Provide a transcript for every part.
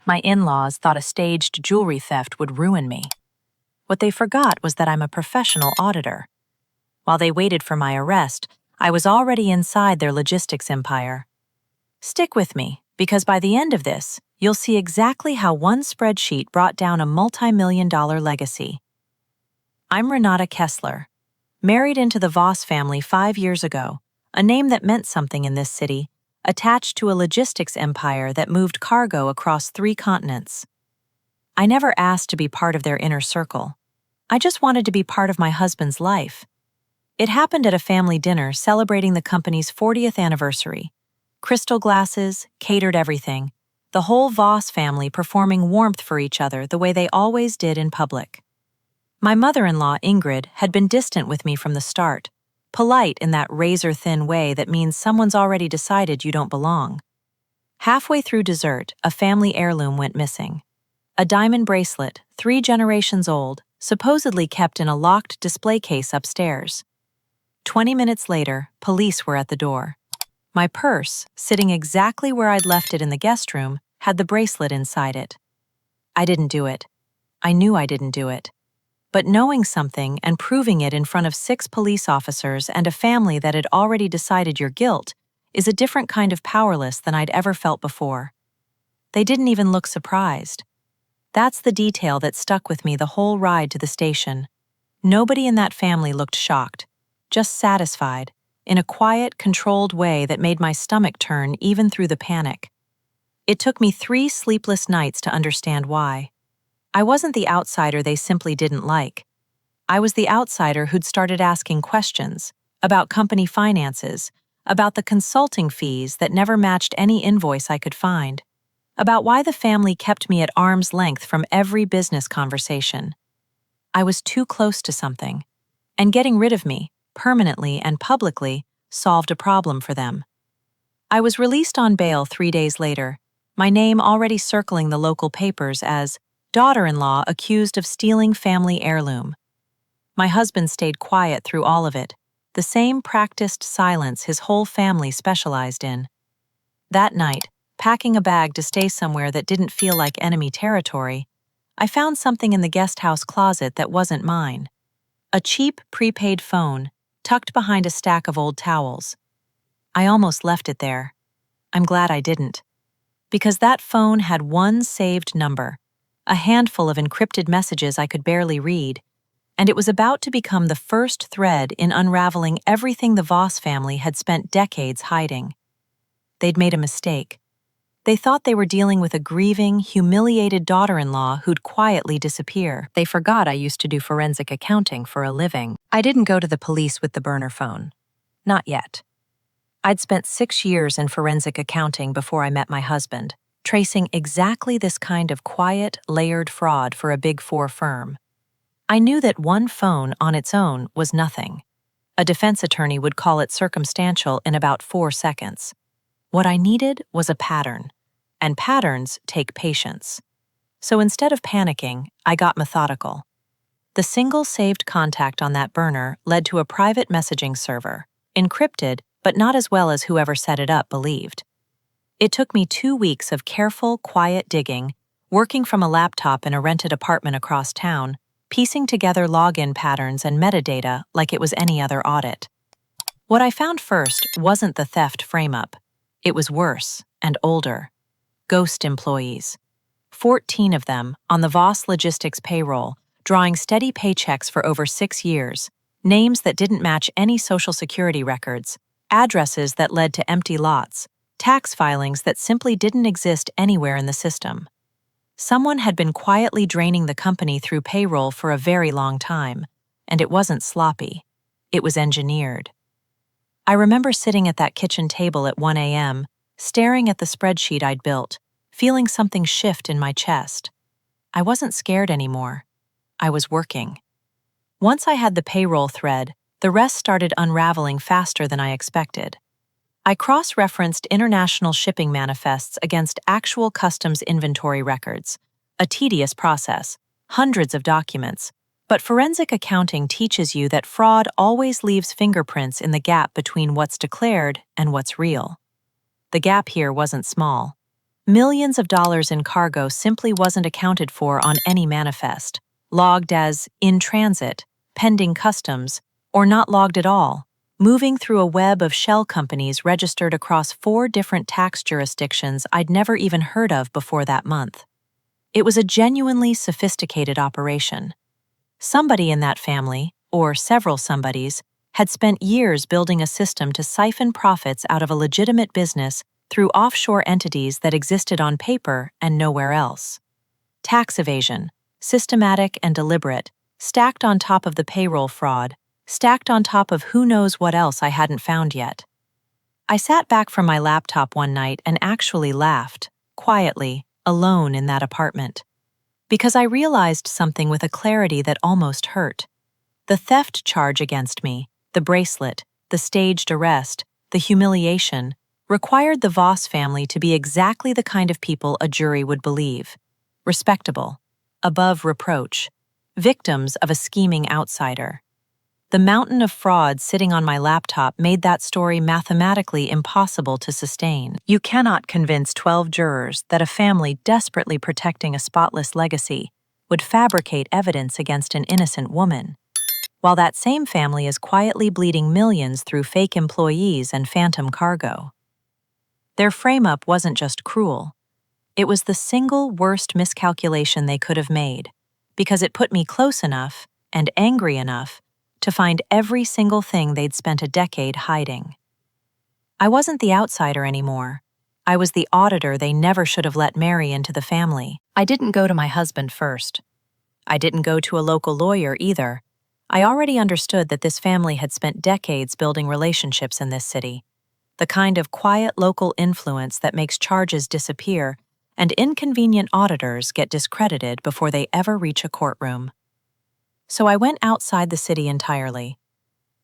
My in-laws thought a staged jewelry theft would ruin me. What they forgot was that I'm a professional auditor. While they waited for my arrest, I was already inside their logistics empire. Stick with me, because by the end of this, you'll see exactly how one spreadsheet brought down a multi-million-dollar legacy. I'm Renata Kessler, married into the Voss family 5 years ago, a name that meant something in this city, attached to a logistics empire that moved cargo across 3 continents. I never asked to be part of their inner circle. I just wanted to be part of my husband's life. It happened at a family dinner celebrating the company's 40th anniversary. Crystal glasses, catered everything, the whole Voss family performing warmth for each other the way they always did in public. My mother-in-law, Ingrid, had been distant with me from the start, polite in that razor-thin way that means someone's already decided you don't belong. Halfway through dessert, a family heirloom went missing. A diamond bracelet, 3 generations old, supposedly kept in a locked display case upstairs. 20 minutes later, police were at the door. My purse, sitting exactly where I'd left it in the guest room, had the bracelet inside it. I didn't do it. I knew I didn't do it. But knowing something and proving it in front of 6 police officers and a family that had already decided your guilt is a different kind of powerless than I'd ever felt before. They didn't even look surprised. That's the detail that stuck with me the whole ride to the station. Nobody in that family looked shocked, just satisfied, in a quiet, controlled way that made my stomach turn even through the panic. It took me 3 sleepless nights to understand why. I wasn't the outsider they simply didn't like. I was the outsider who'd started asking questions about company finances, about the consulting fees that never matched any invoice I could find, about why the family kept me at arm's length from every business conversation. I was too close to something, and getting rid of me, permanently and publicly, solved a problem for them. I was released on bail 3 days later, my name already circling the local papers as daughter-in-law accused of stealing family heirloom. My husband stayed quiet through all of it, the same practiced silence his whole family specialized in. That night, packing a bag to stay somewhere that didn't feel like enemy territory, I found something in the guest house closet that wasn't mine. A cheap, prepaid phone, tucked behind a stack of old towels. I almost left it there. I'm glad I didn't. Because that phone had one saved number, a handful of encrypted messages I could barely read, and it was about to become the first thread in unraveling everything the Voss family had spent decades hiding. They'd made a mistake. They thought they were dealing with a grieving, humiliated daughter-in-law who'd quietly disappear. They forgot I used to do forensic accounting for a living. I didn't go to the police with the burner phone. Not yet. I'd spent 6 years in forensic accounting before I met my husband, tracing exactly this kind of quiet, layered fraud for a Big 4 firm. I knew that one phone on its own was nothing. A defense attorney would call it circumstantial in about 4 seconds. What I needed was a pattern, and patterns take patience. So instead of panicking, I got methodical. The single saved contact on that burner led to a private messaging server, encrypted, but not as well as whoever set it up believed. It took me 2 weeks of careful, quiet digging, working from a laptop in a rented apartment across town, piecing together login patterns and metadata like it was any other audit. What I found first wasn't the theft frame-up. It was worse and older. Ghost employees. 14 of them on the Voss Logistics payroll, drawing steady paychecks for over 6 years, names that didn't match any social security records, addresses that led to empty lots, tax filings that simply didn't exist anywhere in the system. Someone had been quietly draining the company through payroll for a very long time, and it wasn't sloppy. It was engineered. I remember sitting at that kitchen table at 1 a.m., staring at the spreadsheet I'd built, feeling something shift in my chest. I wasn't scared anymore. I was working. Once I had the payroll thread, the rest started unraveling faster than I expected. I cross-referenced international shipping manifests against actual customs inventory records, a tedious process, hundreds of documents, but forensic accounting teaches you that fraud always leaves fingerprints in the gap between what's declared and what's real. The gap here wasn't small. Millions of dollars in cargo simply wasn't accounted for on any manifest, logged as in transit, pending customs, or not logged at all, moving through a web of shell companies registered across 4 different tax jurisdictions I'd never even heard of before that month. It was a genuinely sophisticated operation. Somebody in that family, or several somebodies, had spent years building a system to siphon profits out of a legitimate business through offshore entities that existed on paper and nowhere else. Tax evasion, systematic and deliberate, stacked on top of the payroll fraud, stacked on top of who knows what else I hadn't found yet. I sat back from my laptop one night and actually laughed, quietly, alone in that apartment. Because I realized something with a clarity that almost hurt. The theft charge against me, the bracelet, the staged arrest, the humiliation, required the Voss family to be exactly the kind of people a jury would believe. Respectable, above reproach, victims of a scheming outsider. The mountain of fraud sitting on my laptop made that story mathematically impossible to sustain. You cannot convince 12 jurors that a family desperately protecting a spotless legacy would fabricate evidence against an innocent woman, while that same family is quietly bleeding millions through fake employees and phantom cargo. Their frame-up wasn't just cruel. It was the single worst miscalculation they could have made, because it put me close enough and angry enough to find every single thing they'd spent a decade hiding. I wasn't the outsider anymore. I was the auditor they never should have let marry into the family. I didn't go to my husband first. I didn't go to a local lawyer either. I already understood that this family had spent decades building relationships in this city, the kind of quiet local influence that makes charges disappear and inconvenient auditors get discredited before they ever reach a courtroom. So I went outside the city entirely.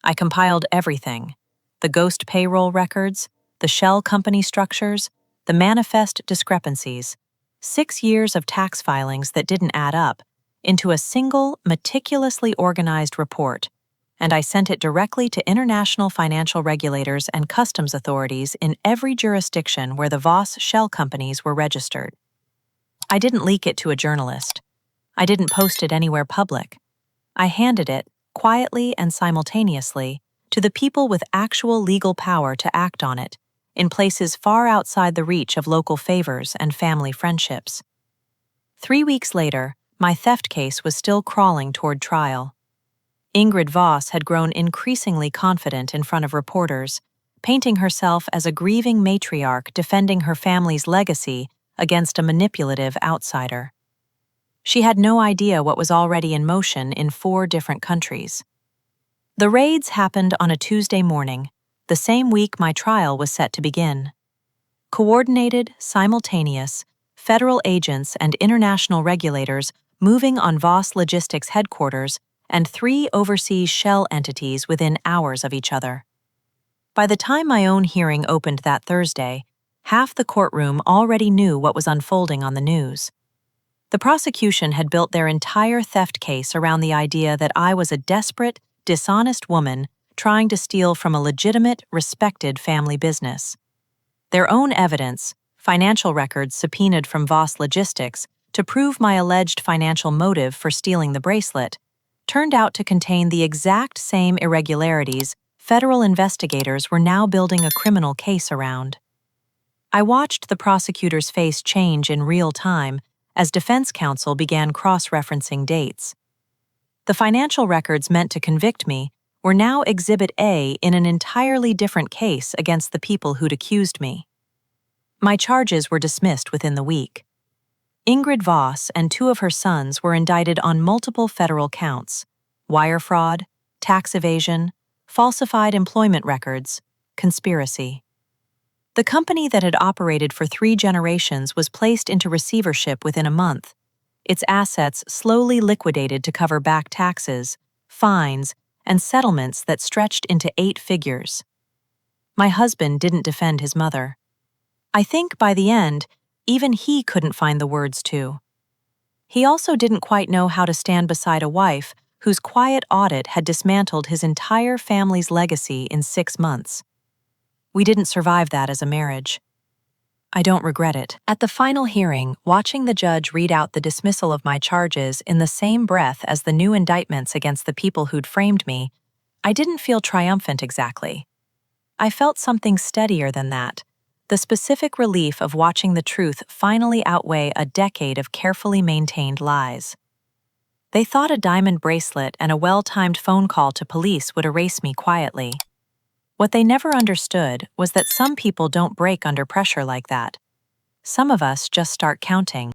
I compiled everything: the ghost payroll records, the shell company structures, the manifest discrepancies, 6 years of tax filings that didn't add up, into a single, meticulously organized report, and I sent it directly to international financial regulators and customs authorities in every jurisdiction where the Voss shell companies were registered. I didn't leak it to a journalist. I didn't post it anywhere public. I handed it, quietly and simultaneously, to the people with actual legal power to act on it, in places far outside the reach of local favors and family friendships. 3 weeks later, my theft case was still crawling toward trial. Ingrid Voss had grown increasingly confident in front of reporters, painting herself as a grieving matriarch defending her family's legacy against a manipulative outsider. She had no idea what was already in motion in 4 different countries. The raids happened on a Tuesday morning, the same week my trial was set to begin. Coordinated, simultaneous, federal agents and international regulators moving on Voss Logistics headquarters and 3 overseas shell entities within hours of each other. By the time my own hearing opened that Thursday, half the courtroom already knew what was unfolding on the news. The prosecution had built their entire theft case around the idea that I was a desperate, dishonest woman trying to steal from a legitimate, respected family business. Their own evidence, financial records subpoenaed from Voss Logistics to prove my alleged financial motive for stealing the bracelet, turned out to contain the exact same irregularities federal investigators were now building a criminal case around. I watched the prosecutor's face change in real time as defense counsel began cross-referencing dates. The financial records meant to convict me were now Exhibit A in an entirely different case against the people who'd accused me. My charges were dismissed within the week. Ingrid Voss and 2 of her sons were indicted on multiple federal counts: wire fraud, tax evasion, falsified employment records, conspiracy. The company that had operated for 3 generations was placed into receivership within a month, its assets slowly liquidated to cover back taxes, fines, and settlements that stretched into 8 figures. My husband didn't defend his mother. I think by the end, even he couldn't find the words to. He also didn't quite know how to stand beside a wife whose quiet audit had dismantled his entire family's legacy in 6 months. We didn't survive that as a marriage. I don't regret it. At the final hearing, watching the judge read out the dismissal of my charges in the same breath as the new indictments against the people who'd framed me, I didn't feel triumphant exactly. I felt something steadier than that. The specific relief of watching the truth finally outweigh a decade of carefully maintained lies. They thought a diamond bracelet and a well-timed phone call to police would erase me quietly. What they never understood was that some people don't break under pressure like that. Some of us just start counting.